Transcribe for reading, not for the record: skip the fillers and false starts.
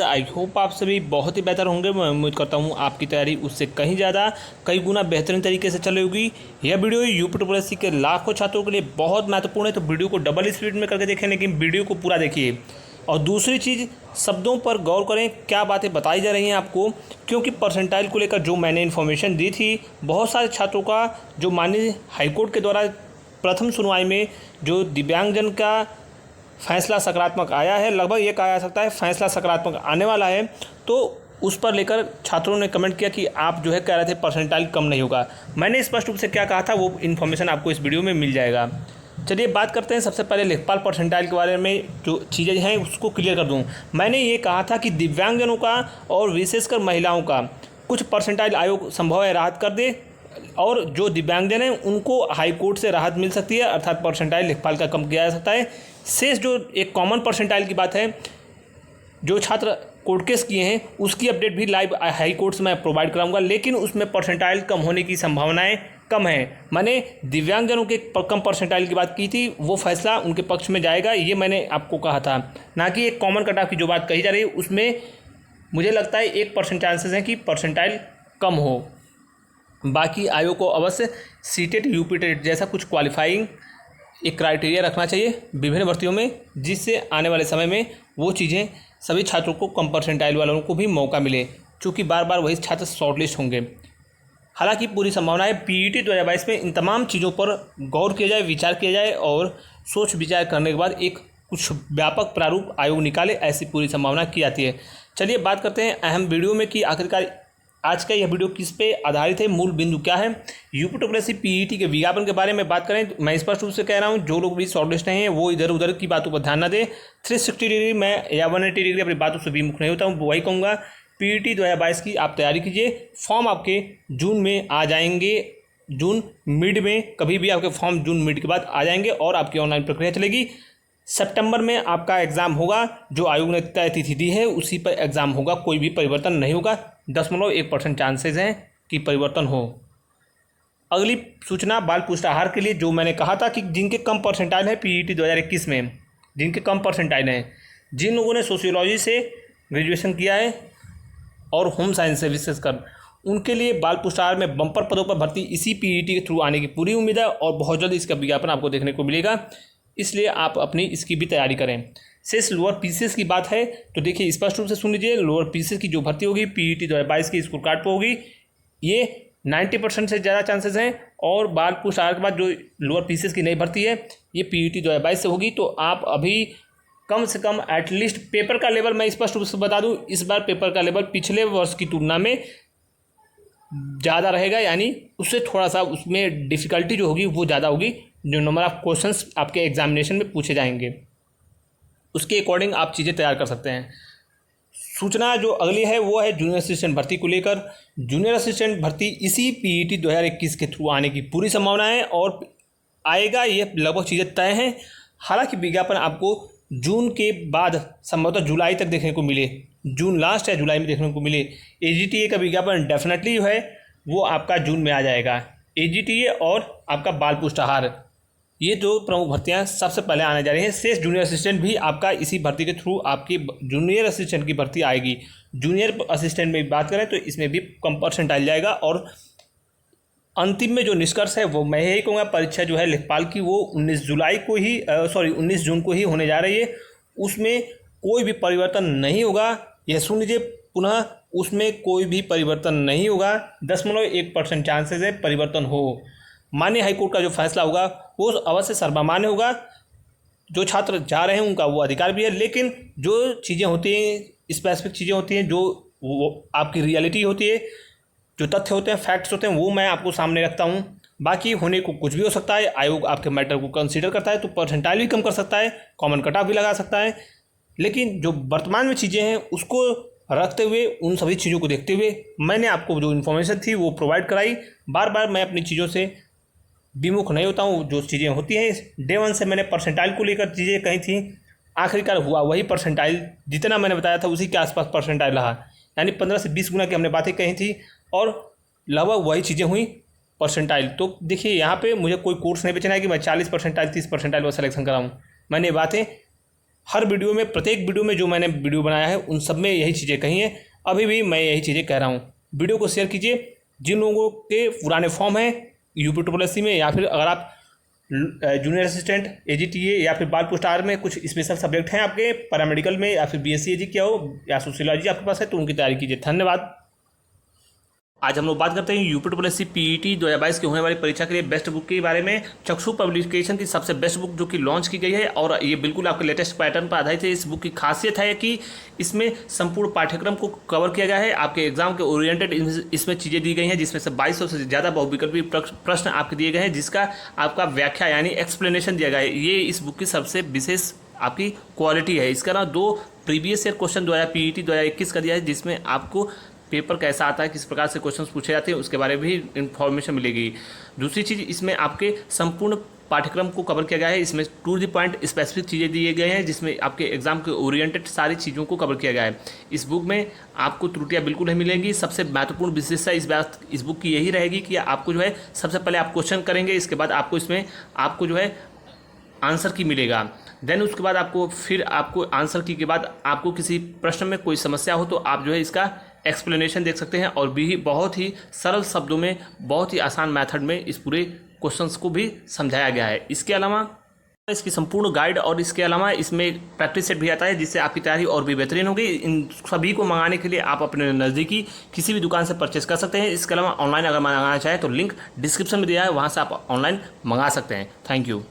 I hope आप सभी बहुत ही बेहतर होंगे। मैं उम्मीद करता हूँ आपकी तैयारी उससे कहीं ज़्यादा कई गुना बेहतरीन तरीके से चल रही होगी। यह वीडियो यूपी के लाखों छात्रों के लिए बहुत महत्वपूर्ण है, तो वीडियो को डबल स्पीड में करके देखें, लेकिन वीडियो को पूरा देखिए। और दूसरी चीज़, शब्दों पर गौर करें, क्या बातें बताई जा रही हैं आपको, क्योंकि परसेंटाइल को लेकर जो मैंने इन्फॉर्मेशन दी थी, बहुत सारे छात्रों का जो माननीय हाईकोर्ट के द्वारा प्रथम सुनवाई में जो दिव्यांगजन का फैसला सकारात्मक आया है, लगभग ये कहा जा सकता है फैसला सकारात्मक आने वाला है, तो उस पर लेकर छात्रों ने कमेंट किया कि आप जो है कह रहे थे परसेंटाइल कम नहीं होगा। मैंने स्पष्ट रूप से क्या कहा था वो इन्फॉर्मेशन आपको इस वीडियो में मिल जाएगा। चलिए बात करते हैं। सबसे पहले लेखपाल परसेंटाइल के बारे में जो चीज़ें हैं उसको क्लियर कर दूँ। मैंने ये कहा था कि दिव्यांगजनों का और विशेषकर महिलाओं का कुछ परसेंटाइल आयोग संभव है राहत कर दे, और जो दिव्यांगजन हैं उनको हाई कोर्ट से राहत मिल सकती है, अर्थात परसेंटाइल लेखपाल का कम किया जा सकता है। शेष जो एक कॉमन परसेंटाइल की बात है, जो छात्र कोर्ट केस किए हैं उसकी अपडेट भी लाइव हाई कोर्ट से मैं प्रोवाइड कराऊंगा, लेकिन उसमें परसेंटाइल कम होने की संभावनाएं कम हैं। मैंने दिव्यांगजनों के कम परसेंटाइल की बात की थी, वो फैसला उनके पक्ष में जाएगा, ये मैंने आपको कहा था, ना कि एक कॉमन कट ऑफ की जो बात कही जा रही है उसमें मुझे लगता है 1% चांसेस हैं कि परसेंटाइल कम हो। बाकी आयोग को अवश्य सीटेट यूपीटेट जैसा कुछ क्वालिफाइंग एक क्राइटेरिया रखना चाहिए विभिन्न भर्तियों में, जिससे आने वाले समय में वो चीज़ें सभी छात्रों को कम परसेंटाइल वालों को भी मौका मिले, क्योंकि बार बार वही छात्र शॉर्टलिस्ट होंगे। हालांकि पूरी संभावना है पीईटी 2022 में इन तमाम चीज़ों पर गौर किया जाए, विचार किया जाए, और सोच विचार करने के बाद एक कुछ व्यापक प्रारूप आयोग निकाले, ऐसी पूरी संभावना की जाती है। चलिए बात करते हैं अहम वीडियो में कि आखिरकार आज का यह वीडियो किस पे आधारित है, मूल बिंदु क्या है। यूपी पीईटी के विज्ञापन के बारे में बात करें तो मैं स्पष्ट रूप से कह रहा हूं, जो लोग भी शॉर्टलिस्ट नहीं है वो इधर उधर की बातों पर ध्यान न दें। 360 डिग्री मैं या 180 डिग्री अपनी बातों से विमुख नहीं होता हूँ, वही कहूँगा। पीईटी 2022 की आप तैयारी कीजिए। फॉर्म आपके जून में आ जाएंगे, जून मिड में कभी भी आपके फॉर्म जून मिड के बाद आ जाएंगे, और आपकी ऑनलाइन प्रक्रिया चलेगी। सितंबर में आपका एग्ज़ाम होगा, जो आयोग ने तय तिथि दी है उसी पर एग्ज़ाम होगा, कोई भी परिवर्तन नहीं होगा। 0.1% चांसेस हैं कि परिवर्तन हो। अगली सूचना बाल पुष्टाहार के लिए, जो मैंने कहा था कि जिनके कम परसेंटाइल है पीईटी 2021 में, जिनके कम परसेंटाइल हैं, जिन लोगों ने सोशियोलॉजी से ग्रेजुएशन किया है और होम साइंस से विशेषकर, उनके लिए बाल पुष्टाहार में बम्पर पदों पर भर्ती इसी पीईटी के थ्रू आने की पूरी उम्मीद है, और बहुत जल्द इसका विज्ञापन आपको देखने को मिलेगा, इसलिए आप अपनी इसकी भी तैयारी करें। शेष लोअर पीसीएस की बात है तो देखिए स्पष्ट रूप से सुन लीजिए, लोअर पीसीएस की जो भर्ती होगी पीईटी 2022 की स्कोर कार्ड पर होगी, ये 90% से ज़्यादा चांसेस हैं। और बाल पुष्टाहार के बाद जो लोअर पीसीएस की नई भर्ती है ये पीईटी 2022 से होगी, तो आप अभी कम से कम एटलीस्ट पेपर का लेवल, मैं स्पष्ट रूप से बता दूँ, इस बार पेपर का लेवल पिछले वर्ष की तुलना में ज़्यादा रहेगा, यानी उससे थोड़ा सा उसमें डिफ़िकल्टी जो होगी वो ज़्यादा होगी। जो नंबर ऑफ क्वेश्चंस आपके एग्जामिनेशन में पूछे जाएंगे उसके अकॉर्डिंग आप चीज़ें तैयार कर सकते हैं। सूचना जो अगली है वो है जूनियर असिस्टेंट भर्ती को लेकर। जूनियर असिस्टेंट भर्ती इसी पीईटी 2021 के थ्रू आने की पूरी संभावना है, और आएगा, ये लगभग चीज़ें तय हैं। हालांकि विज्ञापन आपको जून के बाद संभवतः जुलाई तक देखने को मिले, जून लास्ट या जुलाई में देखने को मिले। एजीटीए का विज्ञापन डेफिनेटली जो है वो आपका जून में आ जाएगा। एजीटीए और आपका बाल पुष्टाहार, ये दो प्रमुख भर्तियां सबसे पहले आने जा रही हैं। शेष जूनियर असिस्टेंट भी आपका इसी भर्ती के थ्रू आपकी जूनियर असिस्टेंट की भर्ती आएगी। जूनियर असिस्टेंट में बात करें तो इसमें भी कम परसेंटाइल जाएगा, और अंतिम में जो निष्कर्ष है वो मैं यही कहूँगा, परीक्षा जो है लेखपाल की वो 19 जून को ही होने जा रही है। उसमें कोई भी परिवर्तन नहीं होगा, यह सुन लीजिए पुनः, उसमें कोई भी परिवर्तन नहीं होगा। 0.1% चांसेस है परिवर्तन हो। माननीय हाईकोर्ट का जो फैसला होगा वो अवश्य सर्वमान्य होगा। जो छात्र जा रहे हैं उनका वो अधिकार भी है, लेकिन जो चीज़ें होती हैं, स्पेसिफिक चीज़ें होती हैं, जो वो आपकी रियलिटी होती है, जो तथ्य होते हैं, फैक्ट्स होते हैं, वो मैं आपको सामने रखता हूँ। बाकी होने को कुछ भी हो सकता है। आयोग आपके मैटर को कंसीडर करता है तो परसेंटाइल भी कम कर सकता है, कॉमन कट ऑफ भी लगा सकता है, लेकिन जो वर्तमान में चीज़ें हैं उसको रखते हुए, उन सभी चीज़ों को देखते हुए मैंने आपको जो इन्फॉर्मेशन थी वो प्रोवाइड कराई। बार बार मैं अपनी चीज़ों से विमुख नहीं होता हूँ। जो चीज़ें होती हैं डे 1 से मैंने परसेंटाइल को लेकर चीज़ें कही थी, आखिरकार हुआ वही परसेंटाइल, जितना मैंने बताया था उसी के आसपास परसेंटाइल रहा, यानी 15 से 20 गुना की हमने बातें कही थी, और लगभग वही चीज़ें हुई परसेंटाइल। तो देखिए यहाँ पे मुझे कोई कोर्स नहीं बेचना है कि मैं 40 परसेंटाइल 30 परसेंटाइल पर सिलेक्शन कराऊँ। मैंने बातें हर वीडियो में, प्रत्येक वीडियो में जो मैंने वीडियो बनाया है उन सब में यही चीज़ें कही हैं, अभी भी मैं यही चीज़ें कह रहा हूँ। वीडियो को शेयर कीजिए। जिन लोगों के पुराने फॉर्म हैं यूपी SSSC में, या फिर अगर आप जूनियर असिस्टेंट AGTA या फिर बाल पोस्ट आर में कुछ स्पेशल सब्जेक्ट हैं आपके पैरामेडिकल में, या फिर BSc AG किया हो या सोशियोलॉजी आपके पास है, तो उनकी तैयारी कीजिए। धन्यवाद। आज हम लोग बात करते हैं यूपी SSSC PET 2022 की होने वाली परीक्षा के लिए बेस्ट बुक के बारे में। चक्षु पब्लिकेशन की सबसे बेस्ट बुक जो कि लॉन्च की गई है, और ये बिल्कुल आपके लेटेस्ट पैटर्न पर आधारित है। इस बुक की खासियत है कि इसमें संपूर्ण पाठ्यक्रम को कवर किया गया है। आपके एग्जाम के ओरिएंटेड इसमें चीज़ें दी गई हैं, जिसमें से 2200 से ज़्यादा बहुविकल्पी प्रश्न आपके दिए गए हैं, जिसका आपका व्याख्या यानी एक्सप्लेनेशन दिया गया है। ये इस बुक की सबसे विशेष आपकी क्वालिटी है। इसका ना 2 प्रीवियस ईयर क्वेश्चन 2000 PET 2021 का दिया है, जिसमें आपको पेपर कैसा आता है, किस प्रकार से क्वेश्चंस पूछे जाते हैं, उसके बारे में भी इन्फॉर्मेशन मिलेगी। दूसरी चीज़, इसमें आपके संपूर्ण पाठ्यक्रम को कवर किया गया है। इसमें टू द पॉइंट स्पेसिफिक चीज़ें दिए गए हैं, जिसमें आपके एग्जाम के ओरिएंटेड सारी चीज़ों को कवर किया गया है। इस बुक में आपको त्रुटियां बिल्कुल नहीं मिलेंगी। सबसे महत्वपूर्ण विशेषता इस बुक की यही रहेगी कि आपको जो है सबसे पहले आप क्वेश्चन करेंगे, इसके बाद आपको इसमें आपको जो है आंसर की मिलेगा। देन उसके बाद आपको आंसर की के बाद आपको किसी प्रश्न में कोई समस्या हो तो आप जो है इसका एक्सप्लेनेशन देख सकते हैं, और भी बहुत ही सरल शब्दों में, बहुत ही आसान मेथड में इस पूरे क्वेश्चंस को भी समझाया गया है। इसके अलावा इसकी संपूर्ण गाइड और इसके अलावा इसमें प्रैक्टिस सेट भी आता है, जिससे आपकी तैयारी और भी बेहतरीन होगी। इन सभी को मंगाने के लिए आप अपने नज़दीकी किसी भी दुकान से परचेस कर सकते हैं। इसके अलावा ऑनलाइन अगर मंगाना चाहें तो लिंक डिस्क्रिप्शन में दिया है, वहाँ से आप ऑनलाइन मंगा सकते हैं। Thank you.